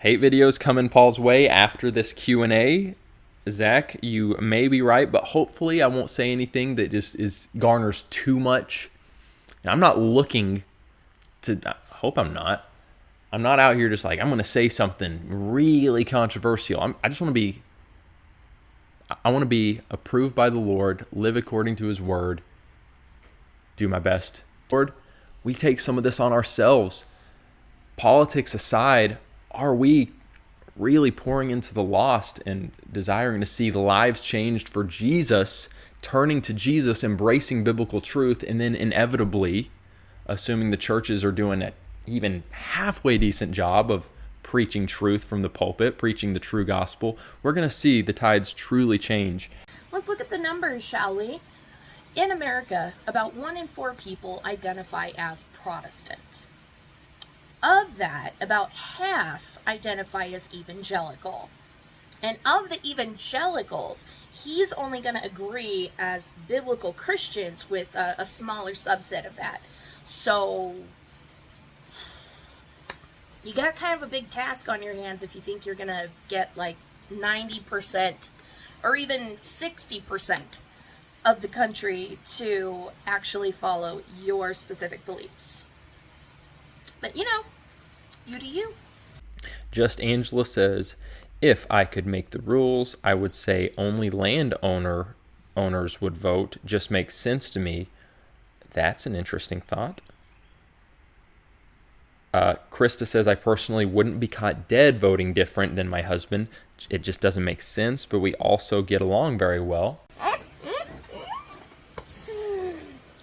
Hate videos coming Paul's way after this Q&A. Zach, you may be right, but hopefully I won't say anything that just garners too much. And I'm not looking to, I hope I'm not. I'm not out here just like, I'm going to say something really controversial. I want to be approved by the Lord, live according to his word, do my best. Lord, we take some of this on ourselves. Politics aside, are we really pouring into the lost and desiring to see the lives changed for Jesus, turning to Jesus, embracing biblical truth, and then inevitably, assuming the churches are doing an even halfway decent job of preaching truth from the pulpit, preaching the true gospel, we're going to see the tides truly change. Let's look at the numbers, shall we? In America, about 1 in 4 people identify as Protestant. Of that, about half identify as evangelical. And of the evangelicals, he's only going to agree as biblical Christians with a smaller subset of that. So you got kind of a big task on your hands if you think you're going to get like 90% or even 60% of the country to actually follow your specific beliefs. But you do you. Just Angela says, if I could make the rules, I would say only owners would vote. Just makes sense to me. That's an interesting thought. Krista says, I personally wouldn't be caught dead voting different than my husband. It just doesn't make sense, but we also get along very well.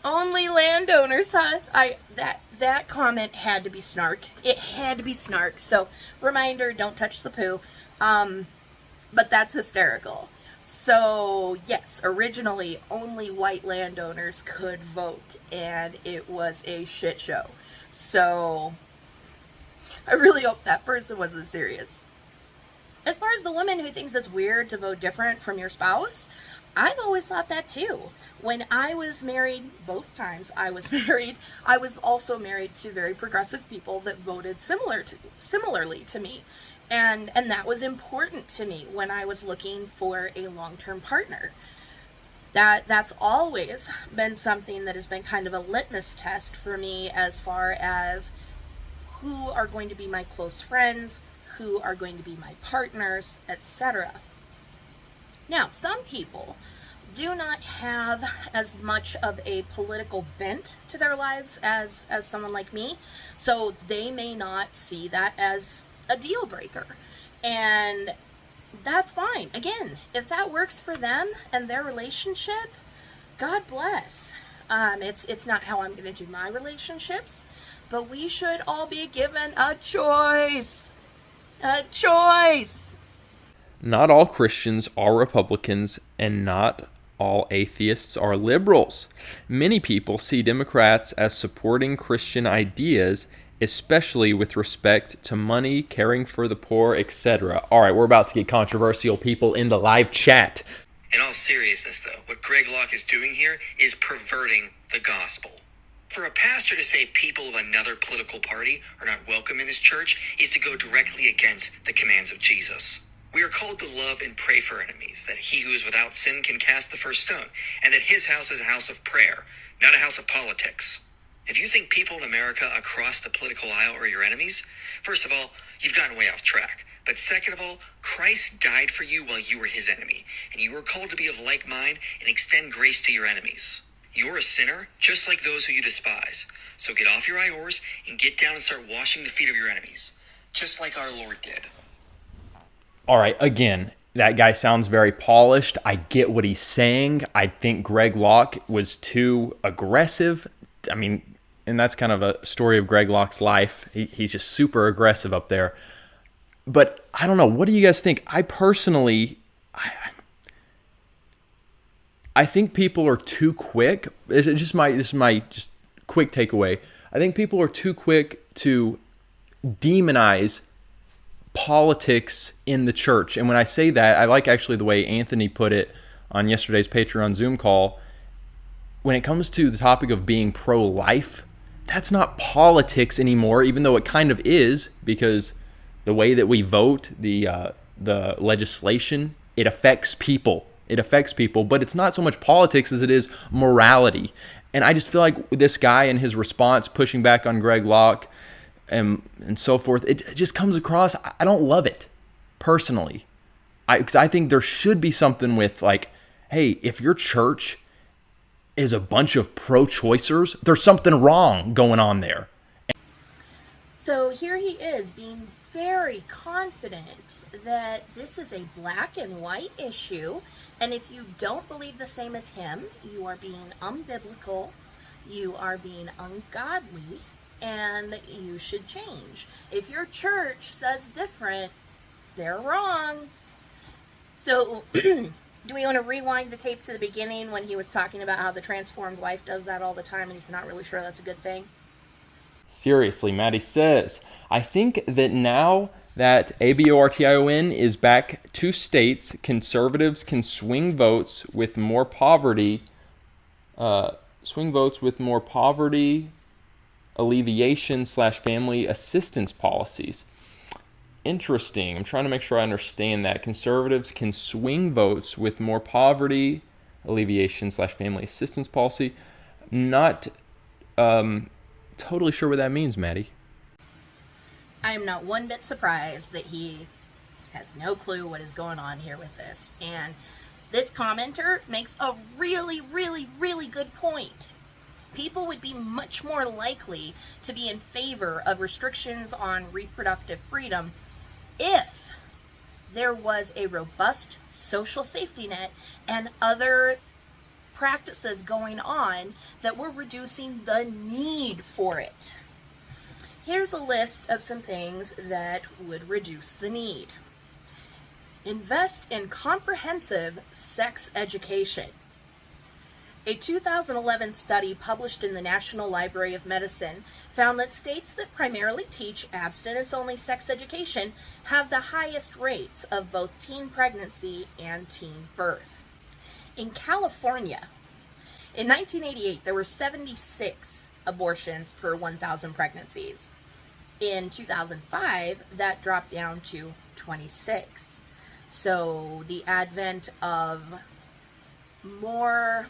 Only landowners, huh? That comment had to be snark. It had to be snark. So, reminder, don't touch the poo. But that's hysterical. So, yes, originally only white landowners could vote, and it was a shit show. So, I really hope that person wasn't serious. As far as the woman who thinks it's weird to vote different from your spouse, I've always thought that too. When I was married, both times I was married, I was also married to very progressive people that voted similarly to me. And that was important to me when I was looking for a long-term partner. That's always been something that has been kind of a litmus test for me as far as who are going to be my close friends, who are going to be my partners, etc. Now, some people do not have as much of a political bent to their lives as someone like me, so they may not see that as a deal breaker. And that's fine. Again, if that works for them and their relationship, God bless. It's not how I'm going to do my relationships, but we should all be given a choice. A choice. Not all Christians are Republicans, and not all atheists are liberals. Many people see Democrats as supporting Christian ideas, especially with respect to money, caring for the poor, etc. All right, we're about to get controversial, people in the live chat. In all seriousness, though, what Greg Locke is doing here is perverting the gospel. For a pastor to say people of another political party are not welcome in his church is to go directly against the commands of Jesus. We are called to love and pray for enemies, that he who is without sin can cast the first stone, and that his house is a house of prayer, not a house of politics. If you think people in America across the political aisle are your enemies, first of all, you've gotten way off track. But second of all, Christ died for you while you were his enemy, and you were called to be of like mind and extend grace to your enemies. You're a sinner, just like those who you despise. So get off your high horse and get down and start washing the feet of your enemies, just like our Lord did. All right, again, that guy sounds very polished. I get what he's saying. I think Greg Locke was too aggressive. I mean, and that's kind of a story of Greg Locke's life. He's just super aggressive up there. But I don't know. What do you guys think? I personally, I think people are too quick. This is my quick takeaway. I think people are too quick to demonize politics in the church. And when I say that, I like actually the way Anthony put it on yesterday's Patreon Zoom call. When it comes to the topic of being pro-life, that's not politics anymore, even though it kind of is, because the way that we vote, the legislation, it affects people. It affects people, but it's not so much politics as it is morality. And I just feel like this guy and his response, pushing back on Greg Locke and so forth, it just comes across, I don't love it personally. Because I think there should be something with like, hey, if your church is a bunch of pro-choicers, there's something wrong going on there. So here he is being very confident that this is a black and white issue, and if you don't believe the same as him, you are being unbiblical, you are being ungodly, and you should change. If your church says different, they're wrong. So do we want to rewind the tape to the beginning when he was talking about how the transformed wife does that all the time and he's not really sure that's a good thing? Seriously, Maddie says, I think that now that abortion is back to states, conservatives can swing votes with more poverty alleviation / family assistance policies. Interesting. I'm trying to make sure I understand that. Conservatives can swing votes with more poverty alleviation / family assistance policy. Not totally sure what that means, Maddie. I am not one bit surprised that he has no clue what is going on here with this. And this commenter makes a really, really, really good point. People would be much more likely to be in favor of restrictions on reproductive freedom if there was a robust social safety net and other practices going on that were reducing the need for it. Here's a list of some things that would reduce the need. Invest in comprehensive sex education. A 2011 study published in the National Library of Medicine found that states that primarily teach abstinence-only sex education have the highest rates of both teen pregnancy and teen birth. In California, in 1988, there were 76 abortions per 1,000 pregnancies. In 2005, that dropped down to 26. So the advent of more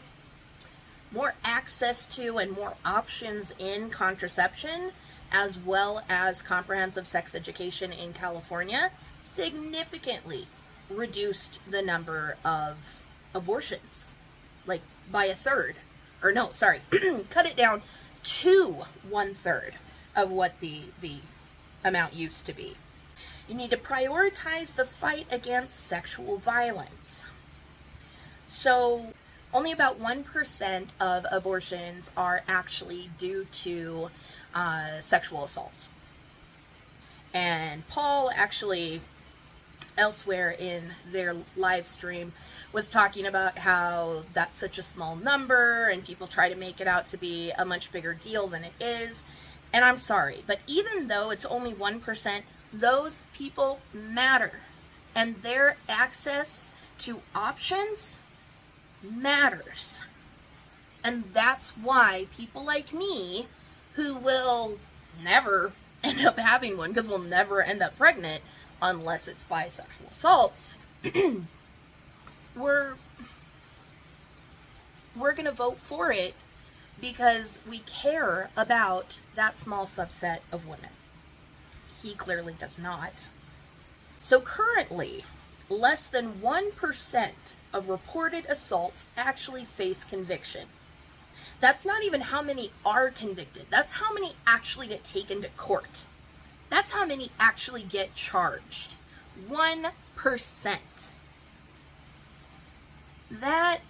access to and more options in contraception, as well as comprehensive sex education in California, significantly reduced the number of abortions, like by a third. Or no, sorry, cut it down to 1/3 of what the amount used to be. You need to prioritize the fight against sexual violence. So only about 1% of abortions are actually due to sexual assault. And Paul actually, elsewhere in their live stream, was talking about how that's such a small number and people try to make it out to be a much bigger deal than it is. And I'm sorry, but even though it's only 1%, those people matter. And their access to options matters. And that's why people like me, who will never end up having one because we'll never end up pregnant unless it's by sexual assault, we're going to vote for it because we care about that small subset of women. He clearly does not. So currently, less than 1% of reported assaults actually face conviction. That's not even how many are convicted. That's how many actually get taken to court. That's how many actually get charged. 1%. That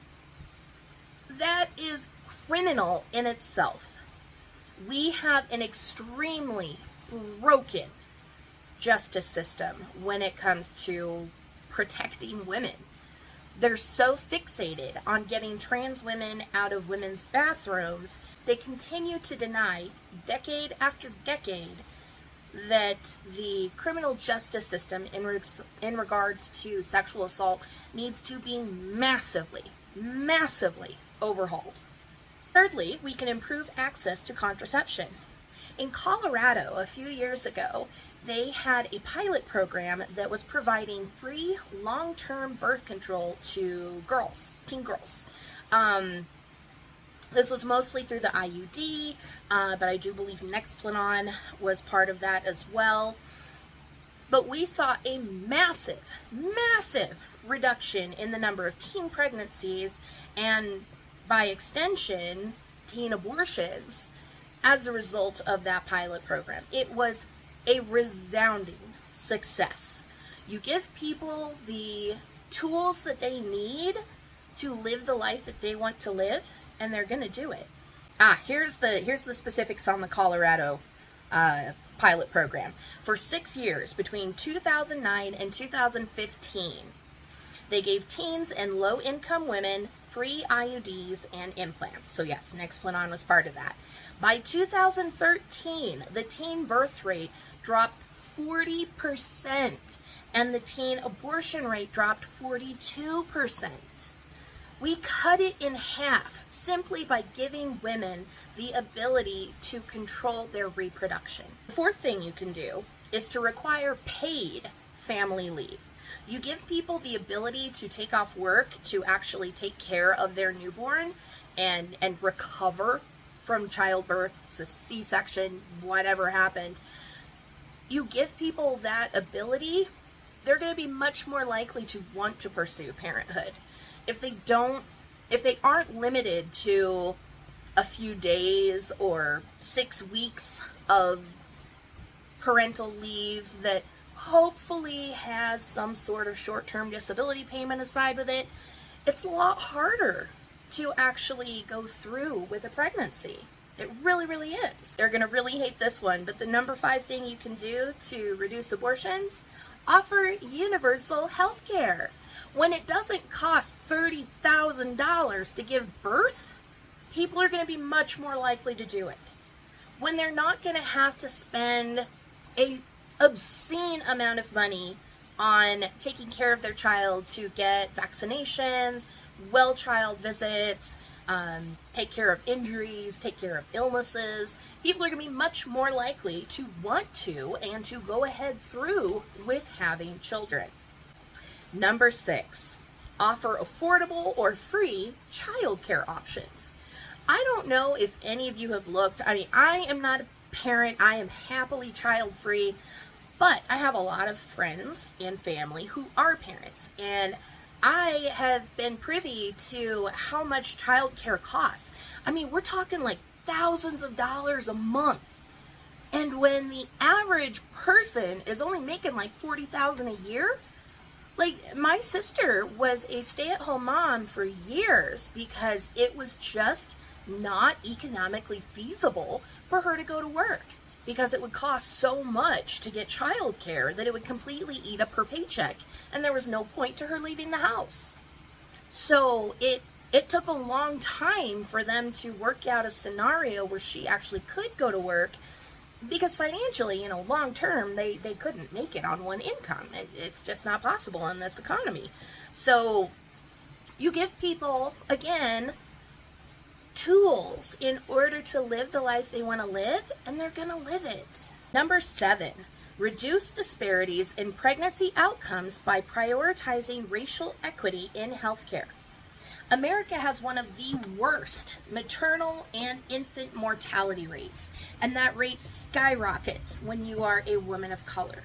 is criminal in itself. We have an extremely broken justice system when it comes to protecting women. They're so fixated on getting trans women out of women's bathrooms, they continue to deny, decade after decade, that the criminal justice system in regards to sexual assault needs to be massively overhauled. Thirdly, we can improve access to contraception. In Colorado, a few years ago, they had a pilot program that was providing free long-term birth control to girls, teen girls. This was mostly through the IUD, but I do believe Nexplanon was part of that as well. But we saw a massive reduction in the number of teen pregnancies and, by extension, teen abortions as a result of that pilot program. It was a resounding success. You give people the tools that they need to live the life that they want to live, and they're going to do it. Here's the specifics on the Colorado pilot program. For 6 years, between 2009 and 2015, they gave teens and low-income women free IUDs and implants. So yes, Nexplanon was part of that. By 2013, the teen birth rate dropped 40%, and the teen abortion rate dropped 42%. We cut it in half simply by giving women the ability to control their reproduction. The fourth thing you can do is to require paid family leave. You give people the ability to take off work to actually take care of their newborn and recover from childbirth, C-section, whatever happened. You give people that ability, they're going to be much more likely to want to pursue parenthood. If they aren't limited to a few days or 6 weeks of parental leave that hopefully has some sort of short-term disability payment aside with it, it's a lot harder to actually go through with a pregnancy. It really, really is. They're going to really hate this one, but the number 5 thing you can do to reduce abortions: offer universal health care. When it doesn't cost $30,000 to give birth, people are going to be much more likely to do it. When they're not going to have to spend an obscene amount of money on taking care of their child to get vaccinations, well child visits, take care of injuries, take care of illnesses, people are going to be much more likely to want to and to go ahead through with having children. Number 6, offer affordable or free childcare options. I don't know if any of you have looked. I mean, I am not a parent. I am happily child-free, but I have a lot of friends and family who are parents, and I have been privy to how much childcare costs. I mean, we're talking like thousands of dollars a month. And when the average person is only making like $40,000 a year, like my sister was a stay-at-home mom for years because it was just not economically feasible for her to go to work, because it would cost so much to get childcare that it would completely eat up her paycheck, and there was no point to her leaving the house. So it took a long time for them to work out a scenario where she actually could go to work, because financially, long term, they couldn't make it on one income. It's just not possible in this economy. So you give people, again, tools in order to live the life they want to live, and they're going to live it. Number 7, reduce disparities in pregnancy outcomes by prioritizing racial equity in healthcare. America has one of the worst maternal and infant mortality rates, and that rate skyrockets when you are a woman of color.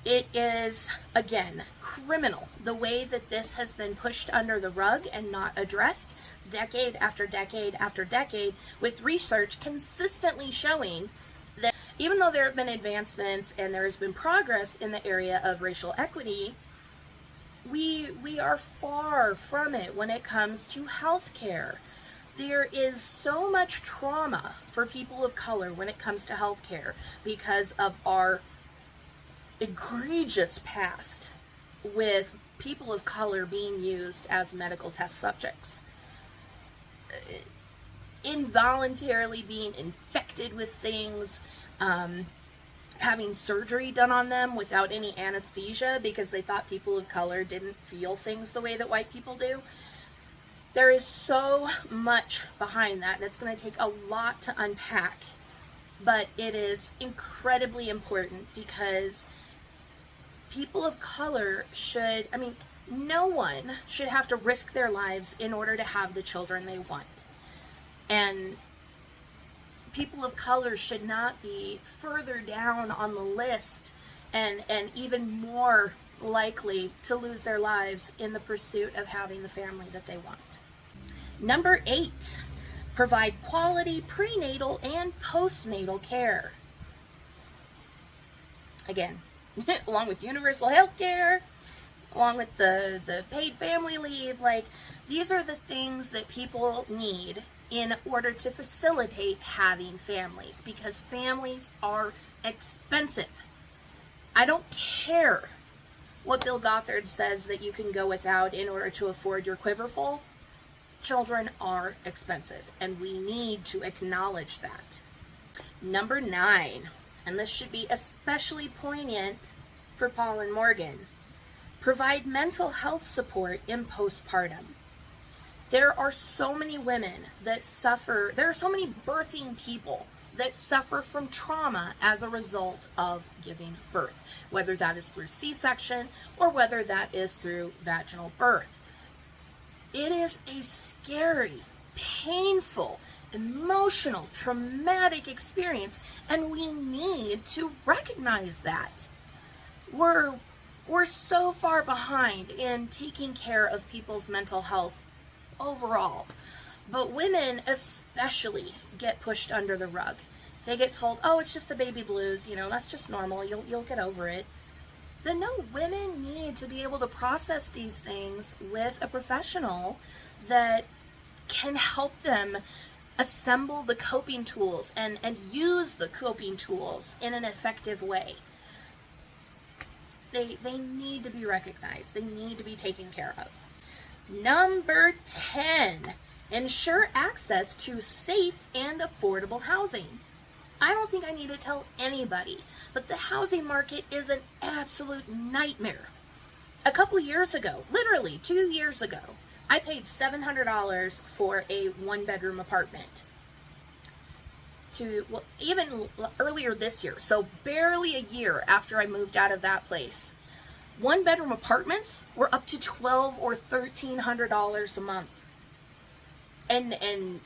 It is, again, criminal the way that this has been pushed under the rug and not addressed decade after decade after decade, with research consistently showing that even though there have been advancements and there has been progress in the area of racial equity, we are far from it when it comes to health care. There is so much trauma for people of color when it comes to health care because of our egregious past with people of color being used as medical test subjects, involuntarily being infected with things, having surgery done on them without any anesthesia because they thought people of color didn't feel things the way that white people do. There is so much behind that, and it's going to take a lot to unpack. but it is incredibly important because people of color should, no one should have to risk their lives in order to have the children they want. And people of color should not be further down on the list and even more likely to lose their lives in the pursuit of having the family that they want. Number 8, provide quality prenatal and postnatal care. Again, along with universal health care, along with the paid family leave, like, these are the things that people need in order to facilitate having families, because families are expensive. I don't care what Bill Gothard says that you can go without in order to afford your quiverful. Children are expensive, and we need to acknowledge that. Number 9, and this should be especially poignant for Paul and Morgan, provide mental health support in postpartum. There are so many women that suffer, there are so many birthing people that suffer from trauma as a result of giving birth, whether that is through C-section or whether that is through vaginal birth. It is a scary, painful, emotional, traumatic experience, and we need to recognize that. We're so far behind in taking care of people's mental health overall, but women especially get pushed under the rug. They get told, oh, it's just the baby blues, that's just normal, you'll get over it. Then no, women need to be able to process these things with a professional that can help them assemble the coping tools and use the coping tools in an effective way. They need to be recognized. They need to be taken care of. Number 10, ensure access to safe and affordable housing. I don't think I need to tell anybody, but the housing market is an absolute nightmare. A couple years ago, literally 2 years ago, I paid $700 for a 1-bedroom apartment. Even earlier this year, so barely a year after I moved out of that place, 1-bedroom apartments were up to $1,200 or $1,300 a month, and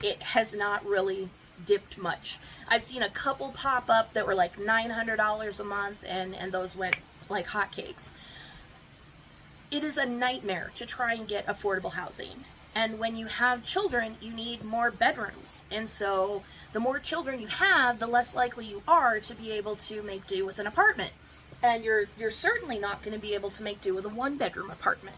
it has not really dipped much. I've seen a couple pop up that were like $900 a month, and those went like hotcakes. It is a nightmare to try and get affordable housing. And when you have children, you need more bedrooms. And so the more children you have, the less likely you are to be able to make do with an apartment. And you're certainly not going to be able to make do with a 1-bedroom apartment.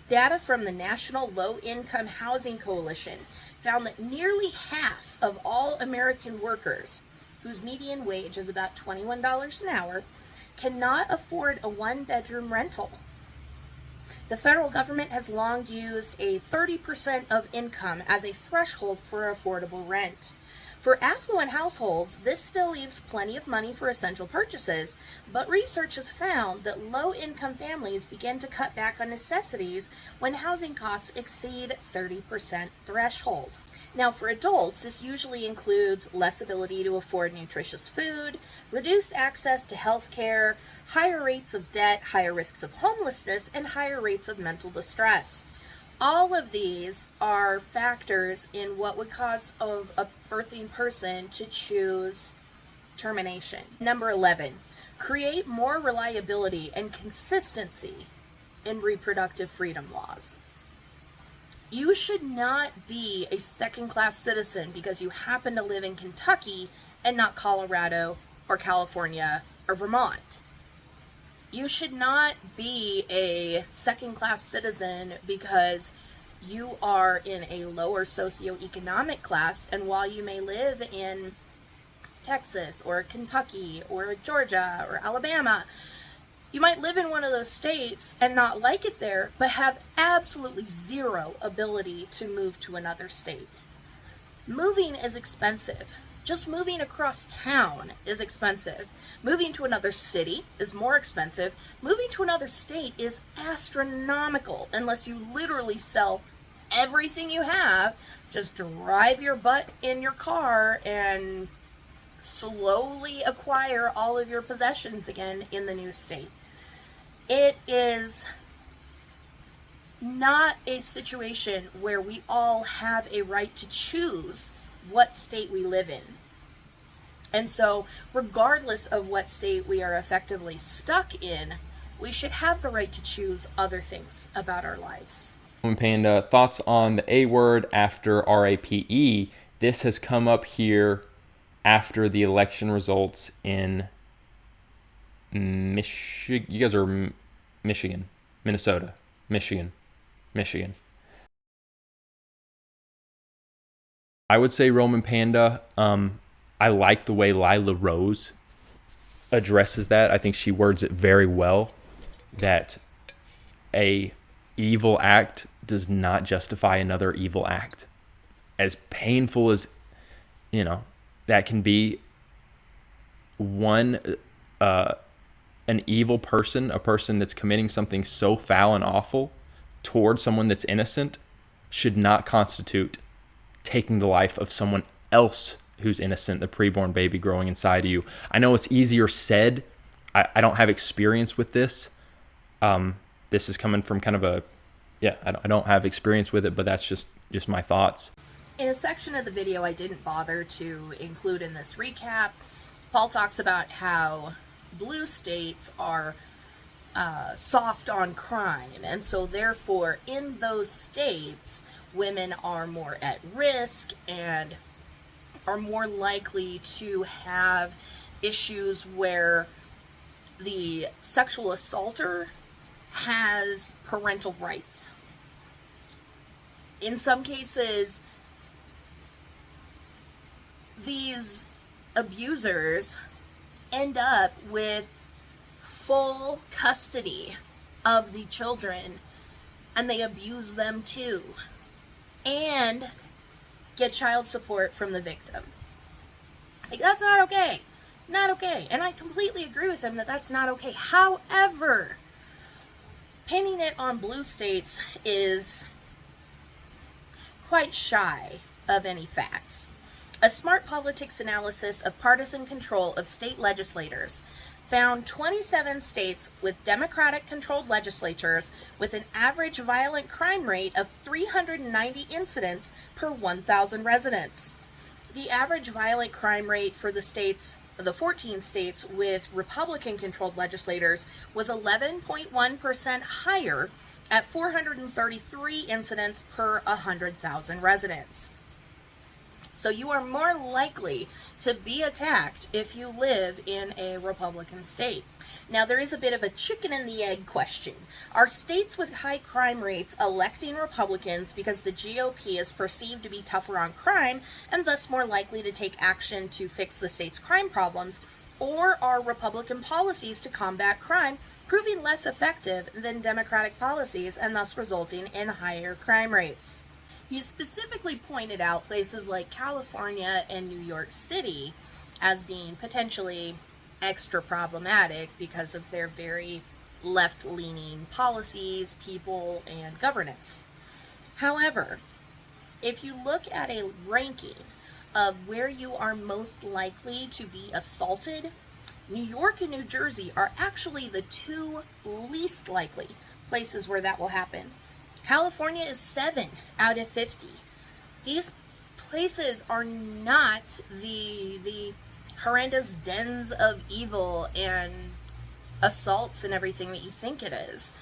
Data from the National Low Income Housing Coalition found that nearly half of all American workers, whose median wage is about $21 an hour, cannot afford a 1-bedroom rental. The federal government has long used a 30% of income as a threshold for affordable rent. For affluent households, this still leaves plenty of money for essential purchases, but research has found that low-income families begin to cut back on necessities when housing costs exceed 30% threshold. Now, for adults, this usually includes less ability to afford nutritious food, reduced access to health care, higher rates of debt, higher risks of homelessness, and higher rates of mental distress. All of these are factors in what would cause a birthing person to choose termination. Number 11, create more reliability and consistency in reproductive freedom laws. You should not be a second-class citizen because you happen to live in Kentucky and not Colorado or California or Vermont. You should not be a second-class citizen because you are in a lower socioeconomic class, and while you may live in Texas or Kentucky or Georgia or Alabama, you might live in one of those states and not like it there, but have absolutely zero ability to move to another state. Moving is expensive. Just moving across town is expensive. Moving to another city is more expensive. Moving to another state is astronomical unless you literally sell everything you have, just drive your butt in your car and slowly acquire all of your possessions again in the new state. It is not a situation where we all have a right to choose what state we live in. And so, regardless of what state we are effectively stuck in, we should have the right to choose other things about our lives. Panda, thoughts on the A word after RAPE? This has come up here after the election results in Michigan. You guys are Michigan, Minnesota, Michigan. I would say Roman Panda. I like the way Lila Rose addresses that. I think she words it very well, that a evil act does not justify another evil act. As painful as, that can be, an evil person, a person that's committing something so foul and awful towards someone that's innocent, should not constitute taking the life of someone else who's innocent, the preborn baby growing inside of you. I know it's easier said. I don't have experience with this. This is coming from kind of I don't have experience with it, but that's just my thoughts. In a section of the video I didn't bother to include in this recap, Paul talks about how blue states are soft on crime, and so therefore in those states women are more at risk and are more likely to have issues where the sexual assaulter has parental rights. In some cases, these abusers end up with full custody of the children, and they abuse them too, and get child support from the victim. Like, that's not okay. Not okay. And I completely agree with him that that's not okay. However, pinning it on blue states is quite shy of any facts. A smart politics analysis of partisan control of state legislators found 27 states with Democratic-controlled legislatures with an average violent crime rate of 390 incidents per 1,000 residents. The average violent crime rate for the 14 states with Republican-controlled legislators was 11.1% higher at 433 incidents per 100,000 residents. So you are more likely to be attacked if you live in a Republican state. Now, there is a bit of a chicken and the egg question. Are states with high crime rates electing Republicans because the GOP is perceived to be tougher on crime and thus more likely to take action to fix the state's crime problems? Or are Republican policies to combat crime proving less effective than Democratic policies and thus resulting in higher crime rates? He specifically pointed out places like California and New York City as being potentially extra problematic because of their very left-leaning policies, people, and governance. However, if you look at a ranking of where you are most likely to be assaulted, New York and New Jersey are actually the two least likely places where that will happen. California is 7 out of 50. These places are not the horrendous dens of evil and assaults and everything that you think it is.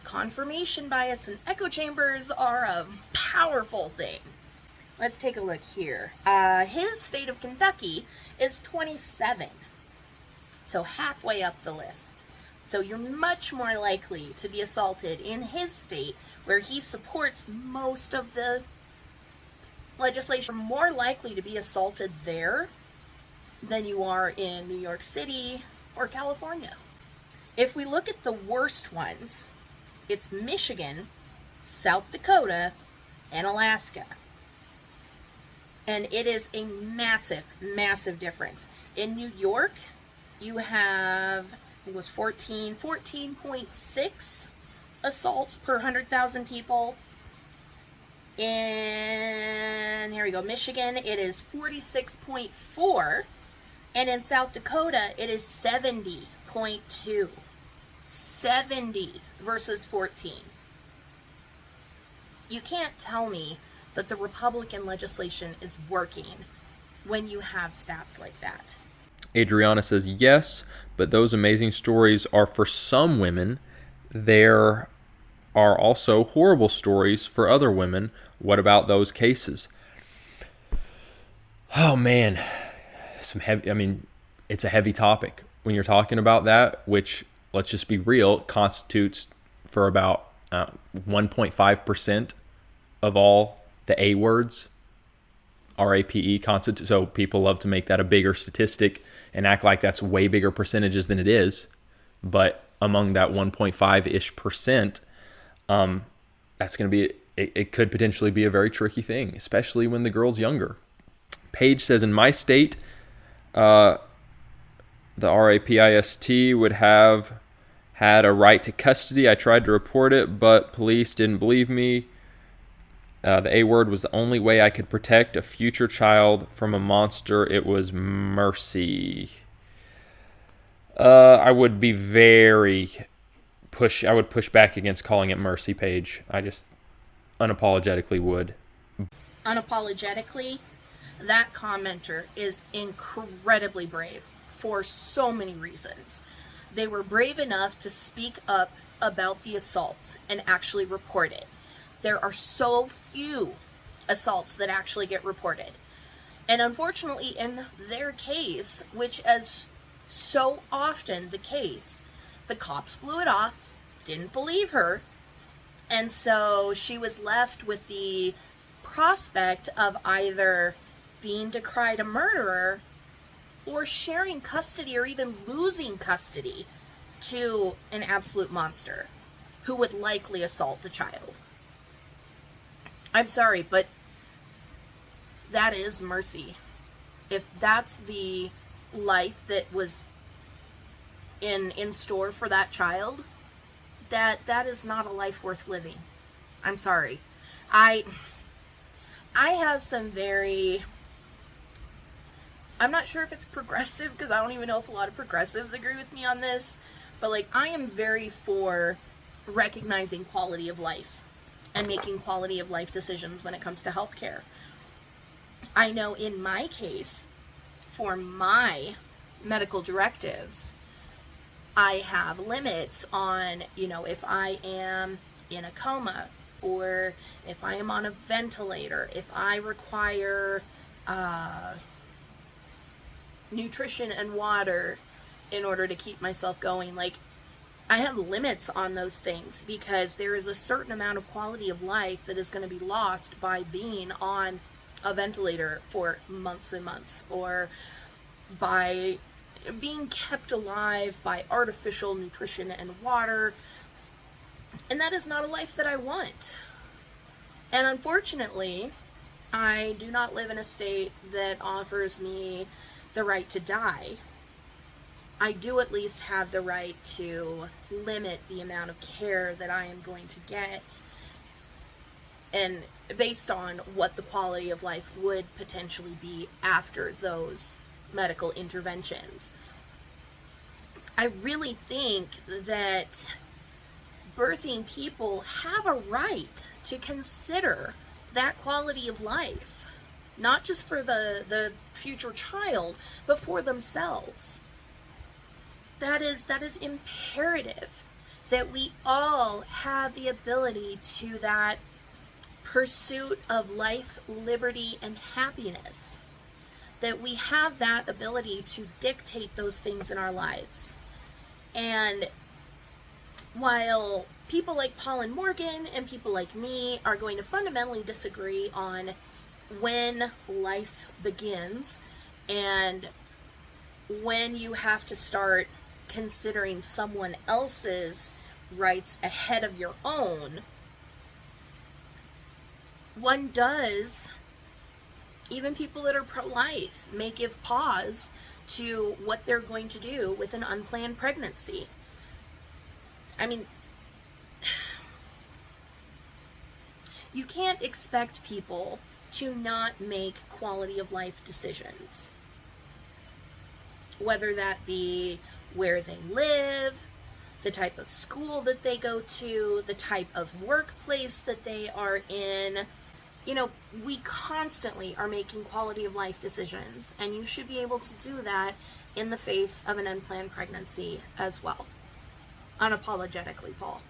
Confirmation bias and echo chambers are a powerful thing. Let's take a look here. His state of Kentucky is 27, so halfway up the list. So you're much more likely to be assaulted in his state, where he supports most of the legislation. You're more likely to be assaulted there than you are in New York City or California. If we look at the worst ones, it's Michigan, South Dakota, and Alaska. And it is a massive, massive difference. In New York, you have, it was 14.6 assaults per 100,000 people. In, here we go, Michigan, it is 46.4. And in South Dakota, it is 70.2. 70 versus 14. You can't tell me that the Republican legislation is working when you have stats like that. Adriana says, yes, but those amazing stories are for some women. There are also horrible stories for other women. What about those cases? Oh, man. It's a heavy topic when you're talking about that, which, let's just be real, constitutes for about 1.5% of all the A words. RAPE constitutes. So people love to make that a bigger statistic and act like that's way bigger percentages than it is. But among that 1.5-ish percent, that's going to be, it could potentially be a very tricky thing, especially when the girl's younger. Paige says, in my state, the RAPIST would have had a right to custody. I tried to report it, but police didn't believe me. The A word was the only way I could protect a future child from a monster. It was mercy. I would be I would push back against calling it mercy, Paige. I just unapologetically would. Unapologetically, that commenter is incredibly brave for so many reasons. They were brave enough to speak up about the assault and actually report it. There are so few assaults that actually get reported. And unfortunately, in their case, which is so often the case, the cops blew it off, didn't believe her, and so she was left with the prospect of either being decried a murderer or sharing custody or even losing custody to an absolute monster who would likely assault the child. I'm sorry, but that is mercy. If that's the life that was in store for that child, that is not a life worth living. I'm sorry. I have some very, I'm not sure if it's progressive, because I don't even know if a lot of progressives agree with me on this, but like, I am very for recognizing quality of life and making quality of life decisions when it comes to healthcare. I know in my case, for my medical directives, I have limits on, if I am in a coma, or if I am on a ventilator, if I require nutrition and water in order to keep myself going. Like, I have limits on those things because there is a certain amount of quality of life that is going to be lost by being on a ventilator for months and months, or by being kept alive by artificial nutrition and water. And that is not a life that I want. And unfortunately, I do not live in a state that offers me the right to die. I do at least have the right to limit the amount of care that I am going to get, and based on what the quality of life would potentially be after those medical interventions. I really think that birthing people have a right to consider that quality of life, not just for the future child, but for themselves. That is imperative, that we all have the ability to that pursuit of life, liberty, and happiness. That we have that ability to dictate those things in our lives. And while people like Paul and Morgan and people like me are going to fundamentally disagree on when life begins and when you have to start considering someone else's rights ahead of your own, one does, even people that are pro-life, may give pause to what they're going to do with an unplanned pregnancy. I mean, You can't expect people to not make quality of life decisions. Whether that be where they live, the type of school that they go to, the type of workplace that they are in. You know, we constantly are making quality of life decisions, and you should be able to do that in the face of an unplanned pregnancy as well. Unapologetically, Paul.